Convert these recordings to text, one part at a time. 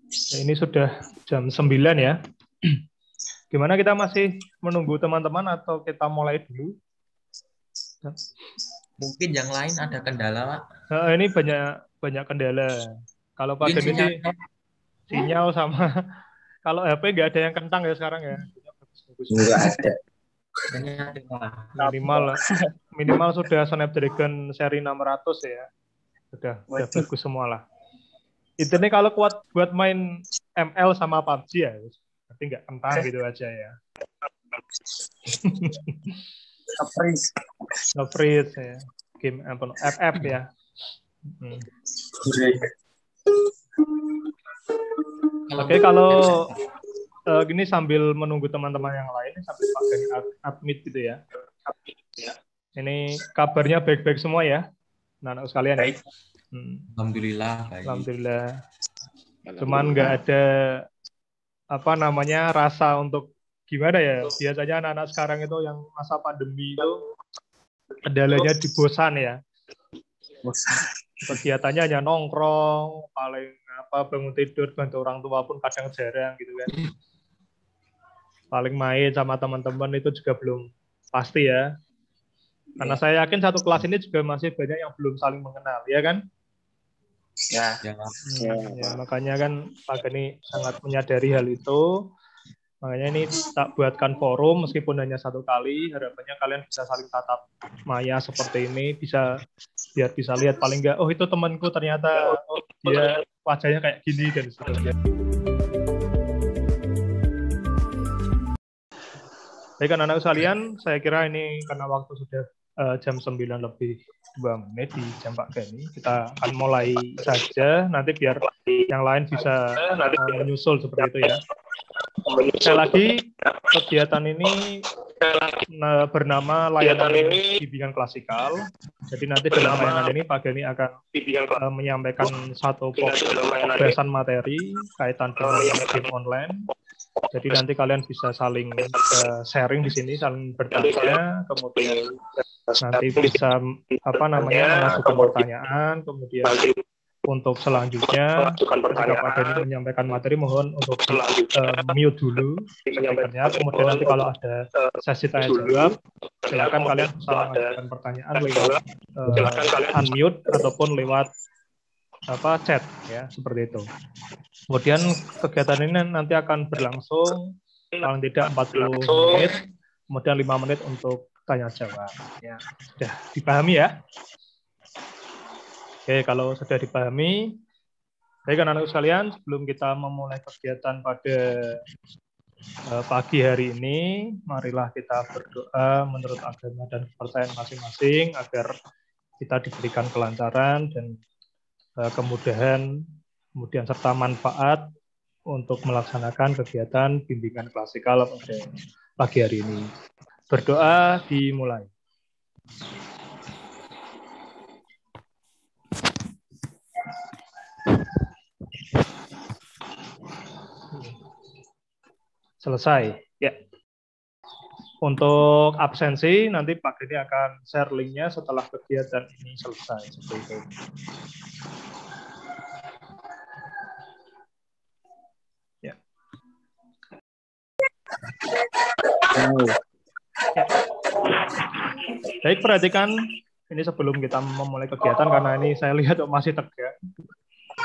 Ini sudah jam 9 ya. Gimana, kita masih menunggu teman-teman atau kita mulai dulu? Mungkin yang lain ada kendala, Pak. Nah, ini banyak kendala. Kalau Pak Geni sih sinyal sama kalau HP nggak ada yang kentang ya sekarang ya. Nggak ada. Minimal sudah Snapdragon seri 600 ya. Udah bagus semua lah. Itu nih kalau kuat buat main ML sama PUBG ya. Berarti nggak kentang gitu aja ya. Nge-freeze ya. Game FF ya. Oke, kalau gini sambil menunggu teman-teman yang lain, sambil Pak Gani admit gitu ya. Ini kabarnya baik-baik semua ya, anak-anak sekalian ya. Alhamdulillah. Alhamdulillah. Cuman nggak ada rasa untuk gimana ya. Biasanya anak-anak sekarang itu yang masa pandemi itu kendalanya di bosan ya. Kegiatannya hanya nongkrong, paling bangun tidur bantu orang tua pun kadang jarang gitu kan. Paling main sama teman-teman itu juga belum pasti ya. Karena saya yakin satu kelas ini juga masih banyak yang belum saling mengenal, ya kan? Ya. Makanya kan Pak Gani sangat menyadari hal itu. Makanya ini tak buatkan forum meskipun hanya satu kali. Harapannya kalian bisa saling tatap maya seperti ini, biar bisa lihat paling enggak, oh itu temanku ternyata, oh dia wajahnya kayak gini dan sebagainya. Baik anak-anak sekalian, saya kira ini karena waktu sudah jam 9 lebih 2 menit di jam Pak Gani, kita akan mulai saja, nanti biar yang lain bisa menyusul seperti itu ya. Sekali lagi, kegiatan ini bernama layanan bimbingan klasikal. Jadi nanti dalam layanan ini Pak Gani akan menyampaikan satu pembahasan materi kaitan dengan game online. Jadi nanti kalian bisa saling sharing di sini, saling bertanya, kemudian nanti bisa mengajukan pertanyaan, kemudian untuk selanjutnya ketika Pak Gani menyampaikan materi mohon untuk mute dulu speakernya, kemudian nanti kalau ada sesi tanya jawab silakan kalian bisa mengajukan pertanyaan lewat unmute ataupun lewat chat ya, seperti itu. Kemudian kegiatan ini nanti akan berlangsung paling tidak 40 menit, kemudian 5 menit untuk tanya jawab ya. Sudah dipahami ya? Oke, kalau sudah dipahami, baik anak-anak sekalian, sebelum kita memulai kegiatan pada pagi hari ini, marilah kita berdoa menurut agama dan kepercayaan masing-masing agar kita diberikan kelancaran dan kemudahan, kemudian serta manfaat untuk melaksanakan kegiatan bimbingan klasikal pada pagi hari ini. Berdoa dimulai. Selesai. Ya. Untuk absensi, nanti Pak Gani akan share linknya setelah kegiatan ini selesai. Seperti itu. Ya. Ya. Baik, perhatikan ini sebelum kita memulai kegiatan, karena ini saya lihat masih tegak.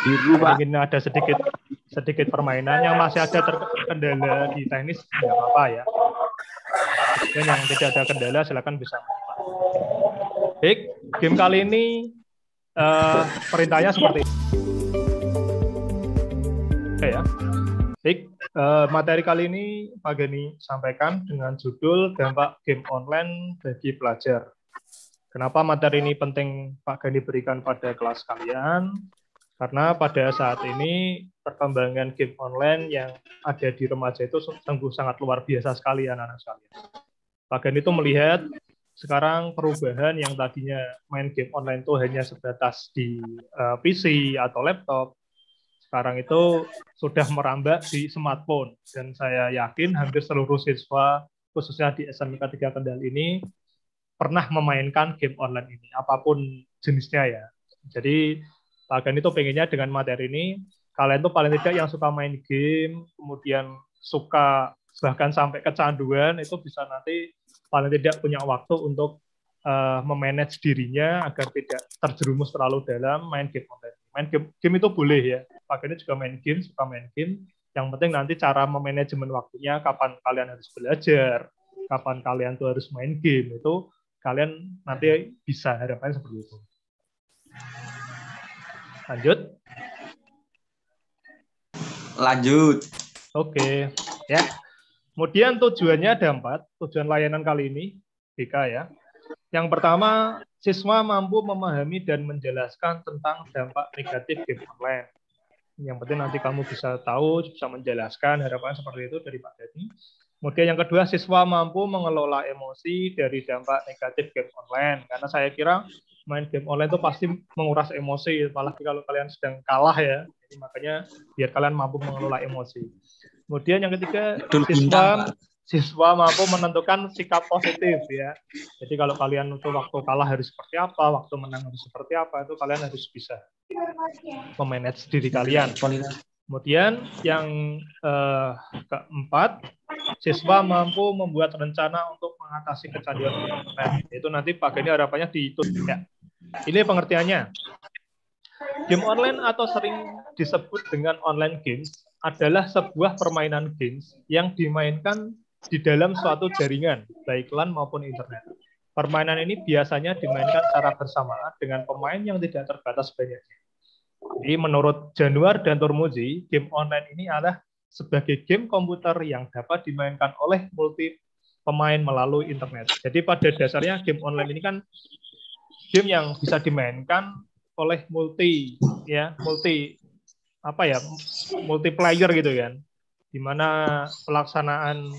Ingin ada sedikit permainan yang masih ada terkendala di teknis, nggak apa-apa ya. Dan yang tidak ada kendala silakan bisa. Baik, game kali ini perintahnya seperti ini. Oke ya. Baik, materi kali ini Pak Gani sampaikan dengan judul dampak game online bagi pelajar. Kenapa materi ini penting Pak Gani berikan pada kelas kalian? Karena pada saat ini perkembangan game online yang ada di remaja itu sungguh sangat luar biasa sekali anak-anak sekalian. Pak Gani itu melihat sekarang perubahan yang tadinya main game online itu hanya sebatas di PC atau laptop, sekarang itu sudah merambah di smartphone. Dan saya yakin hampir seluruh siswa, khususnya di SMK 3 Kendal ini, pernah memainkan game online ini, apapun jenisnya ya. Jadi Pak Gani itu pengennya dengan materi ini kalian tuh paling tidak yang suka main game, kemudian suka bahkan sampai kecanduan, itu bisa nanti paling tidak punya waktu untuk memanage dirinya agar tidak terjerumus terlalu dalam main game online. Main game itu boleh ya, pakainya juga main game, suka main game. Yang penting nanti cara memanajemen waktunya, kapan kalian harus belajar, kapan kalian tuh harus main game, itu kalian nanti bisa, harapannya seperti itu. Lanjut. Oke, ya. Kemudian tujuannya ada 4, tujuan layanan kali ini, BK ya. Yang pertama, siswa mampu memahami dan menjelaskan tentang dampak negatif game online. Yang penting nanti kamu bisa tahu, bisa menjelaskan, harapannya seperti itu dari Pak Dani. Kemudian yang kedua, siswa mampu mengelola emosi dari dampak negatif game online. Karena saya kira main game online itu pasti menguras emosi, apalagi kalau kalian sedang kalah ya. Jadi makanya biar kalian mampu mengelola emosi. Kemudian yang ketiga, siswa mampu menentukan sikap positif ya. Jadi kalau kalian untuk waktu kalah harus seperti apa, waktu menang harus seperti apa, itu kalian harus bisa memanage diri kalian. Kemudian yang keempat, siswa mampu membuat rencana untuk mengatasi kecanduan. Nah, itu nanti Pak Gani harapannya dihitung ya. Ini pengertiannya. Game online atau sering disebut dengan online games adalah sebuah permainan games yang dimainkan di dalam suatu jaringan, baik LAN maupun internet. Permainan ini biasanya dimainkan secara bersamaan dengan pemain yang tidak terbatas banyaknya. Jadi menurut Januar dan Turmuzi, game online ini adalah sebagai game komputer yang dapat dimainkan oleh multi pemain melalui internet. Jadi pada dasarnya game online ini kan game yang bisa dimainkan oleh multiplayer gitu kan. Di mana pelaksanaan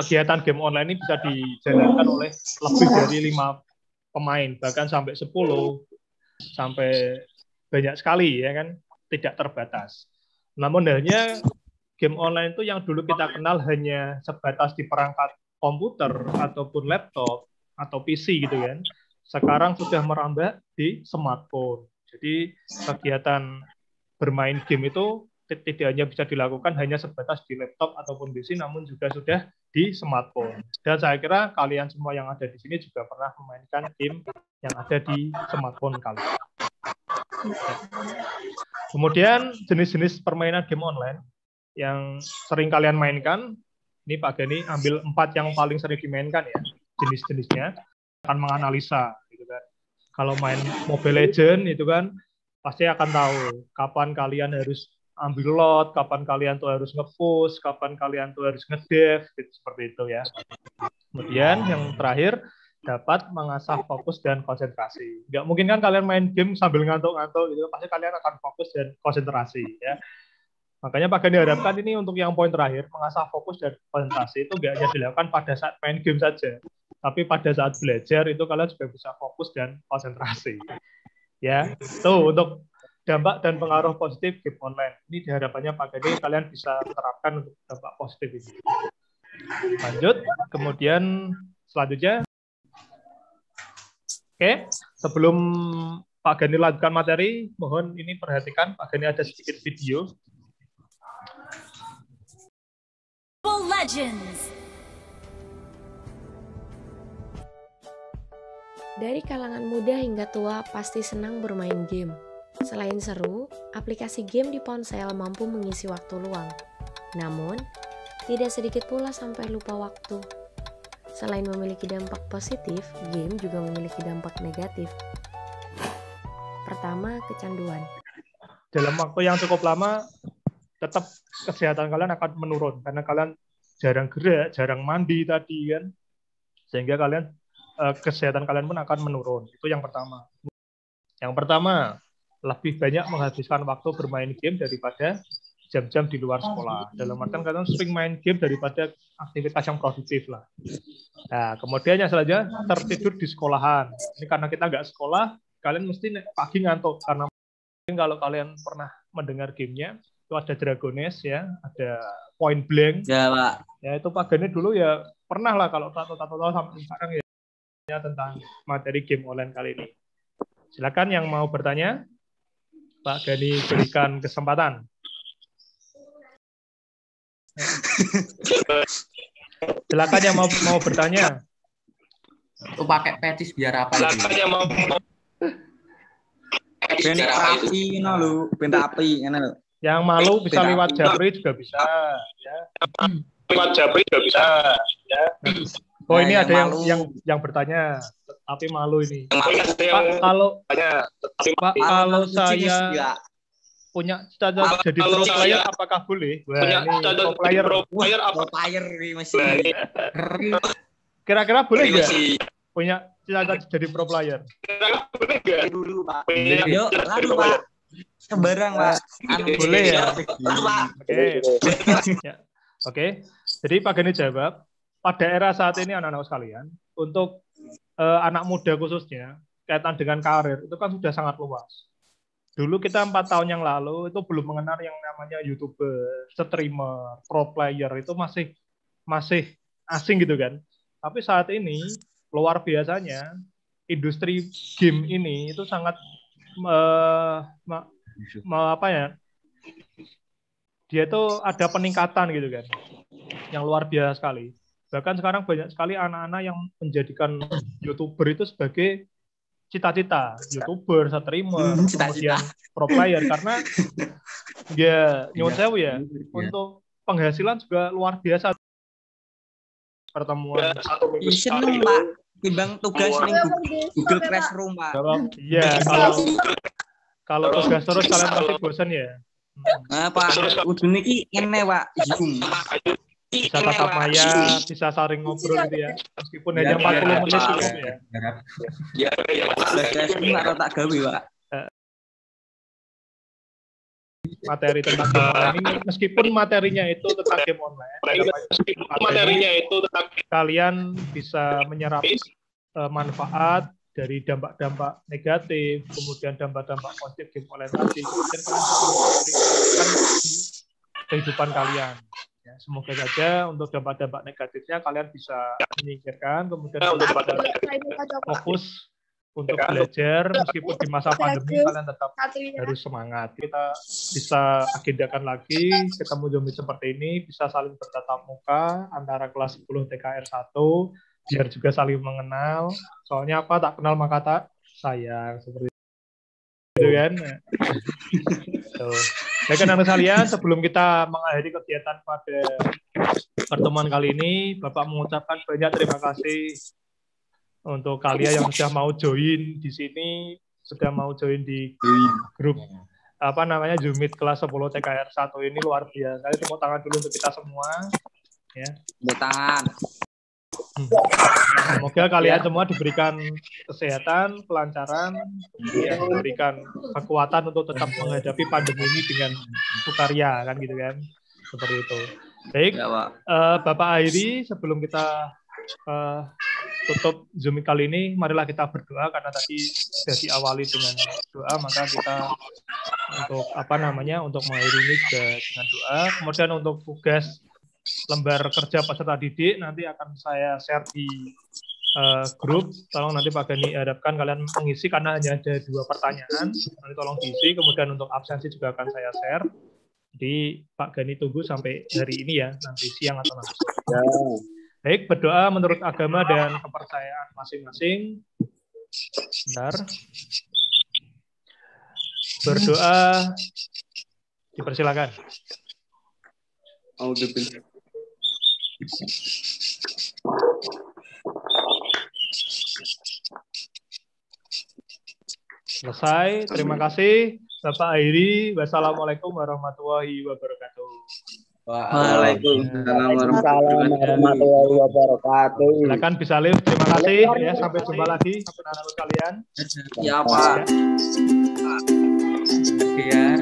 kegiatan game online ini bisa dijalankan oleh lebih dari 5 pemain, bahkan sampai 10, sampai banyak sekali ya kan, tidak terbatas. Namun halnya game online itu yang dulu kita kenal hanya sebatas di perangkat komputer ataupun laptop atau PC gitu kan. Sekarang sudah merambah di smartphone. Jadi kegiatan bermain game itu tidak hanya bisa dilakukan hanya sebatas di laptop ataupun PC, namun juga sudah di smartphone. Dan saya kira kalian semua yang ada di sini juga pernah memainkan game yang ada di smartphone kalian. Kemudian jenis-jenis permainan game online yang sering kalian mainkan, ini Pak Gani ambil 4 yang paling sering dimainkan ya, jenis-jenisnya, akan menganalisa gitu kan. Kalau main Mobile Legends itu kan pasti akan tahu kapan kalian harus ambil lot, kapan kalian tuh harus nge-push, kapan kalian tuh harus nge-dev, gitu, seperti itu ya. Kemudian yang terakhir, dapat mengasah fokus dan konsentrasi. Nggak mungkin kan kalian main game sambil ngantuk-ngantuk, gitu. Pasti kalian akan fokus dan konsentrasi ya. Makanya Pak Gani harapkan ini untuk yang poin terakhir, mengasah fokus dan konsentrasi itu nggak hanya dilakukan pada saat main game saja, tapi pada saat belajar itu kalian juga bisa fokus dan konsentrasi. Ya, tuh untuk dampak dan pengaruh positif game online. Ini diharapannya Pak Gani kalian bisa terapkan untuk dampak positif ini. Lanjut, kemudian selanjutnya. Oke, sebelum Pak Gani lanjutkan materi, mohon ini perhatikan, Pak Gani ada sedikit video. Legends. Dari kalangan muda hingga tua pasti senang bermain game. Selain seru, aplikasi game di ponsel mampu mengisi waktu luang. Namun, tidak sedikit pula sampai lupa waktu. Selain memiliki dampak positif, game juga memiliki dampak negatif. Pertama, kecanduan. Dalam waktu yang cukup lama, tetap kesehatan kalian akan menurun karena kalian jarang gerak, jarang mandi tadi kan, sehingga kalian kesehatan kalian pun akan menurun. Itu yang pertama. Yang pertama, lebih banyak menghabiskan waktu bermain game daripada jam-jam di luar sekolah. Dalam artian kalian sering main game daripada aktivitas yang produktif lah. Nah, kemudian yang selanjutnya tertidur di sekolahan. Ini karena kita nggak sekolah, kalian mesti pagi ngantuk karena kalau kalian pernah mendengar gamenya itu ada Dragones ya, ada Point Blank. Ya Pak. Ya itu Pak Gani dulu ya pernah lah kalau tato-tato sampai sekarang ya tentang materi game online kali ini. Silakan yang mau bertanya. Pak Gani berikan kesempatan. Silakan yang mau bertanya. Tuh pakai petis biar apa itu? Silakan yang mau api lu, benda api lho. Yang malu bisa lewat Japri juga bisa, ya. lewat Japri juga bisa, ya. Oh, ini Nah, ada yang bertanya, tapi malu ini. Pak, kalau saya punya cita-cita jadi pro player, apakah boleh? Wah, ini pro player Ini masih kira-kira boleh nggak? Punya cita-cita jadi pro player? Boleh nggak? dulu, Pak. Yuk, Lalu, Pak. Sembarang, Pak. Boleh ya? Lalu, Pak. Oke. Ya. Oke. Jadi Pak Gani jawab, pada era saat ini anak-anak sekalian, untuk anak muda khususnya, kaitan dengan karir, itu kan sudah sangat luas. Dulu kita 4 tahun yang lalu itu belum mengenal yang namanya YouTuber, streamer, pro player, itu masih asing gitu kan. Tapi saat ini luar biasanya industri game ini itu sangat dia itu ada peningkatan gitu kan, yang luar biasa sekali. Bahkan sekarang banyak sekali anak-anak yang menjadikan YouTuber itu sebagai cita-cita, YouTuber, streamer, kemudian pro player, karena ya nyuwun sewu ya, untuk penghasilan juga luar biasa. Pertemuan Seneng, Pak. Timbang tugas ning Google Classroom, Pak. Iya, kalau tugas terus kalian pasti bosan ya. Nah, Pak, udune iki ngene, Pak. Zoom. Bisa tatap maya, bisa saling ngobrol gitu ya. Meskipun hanya 40 menit gitu ya. Ya. Ini tak tak gawe, Pak. Materi tentang game online ini, meskipun materinya itu tentang game online, kalian bisa menyerap manfaat dari dampak-dampak negatif, kemudian dampak-dampak positif game online tadi, kemudian kalian bisa kehidupan kalian. Ya, semoga saja untuk dampak-dampak negatifnya kalian bisa menyingkirkan, kemudian fokus untuk belajar, meskipun di masa pandemi kalian tetap harus semangat. Kita bisa agendakan lagi ketemu Zoom seperti ini, bisa saling bertatap muka antara kelas 10 TKR 1, biar juga saling mengenal. Soalnya apa, tak kenal maka tak sayang, seperti itu kan. Baik anak kalian, sebelum kita mengakhiri kegiatan pada pertemuan kali ini, Bapak mengucapkan banyak terima kasih untuk kalian yang sudah mau join di sini, sudah mau join di grup Zoom Meet kelas 10 TKR 1 ini, luar biasa. Tepuk tangan dulu untuk kita semua, ya. Tepuk tangan. Semoga kalian semua diberikan kesehatan, kelancaran, kemudian diberikan kekuatan untuk tetap menghadapi pandemi ini dengan sukaria, kan gitu kan, seperti itu. Baik, Ya, Pak. Bapak Airi, sebelum kita tutup Zoom kali ini, marilah kita berdoa, karena tadi sudah diawali dengan doa, maka kita untuk untuk mengakhiri ini juga dengan doa. Kemudian untuk tugas lembar kerja peserta didik nanti akan saya share di grup. Tolong nanti Pak Gani harapkan kalian mengisi, karena hanya ada 2 pertanyaan, nanti tolong diisi. Kemudian untuk absensi juga akan saya share. Jadi Pak Gani tunggu sampai hari ini ya, nanti siang atau nanti sore. Baik, berdoa menurut agama dan kepercayaan masing-masing. Bentar. Berdoa dipersilakan. Selesai. Terima kasih Bapak Airi. Wassalamualaikum warahmatullahi wabarakatuh. Waalaikumsalam warahmatullahi wabarakatuh. Silakan bisa live. Terima kasih ya. Sampai jumpa lagi anak-anak kalian. Ya, Pak. biar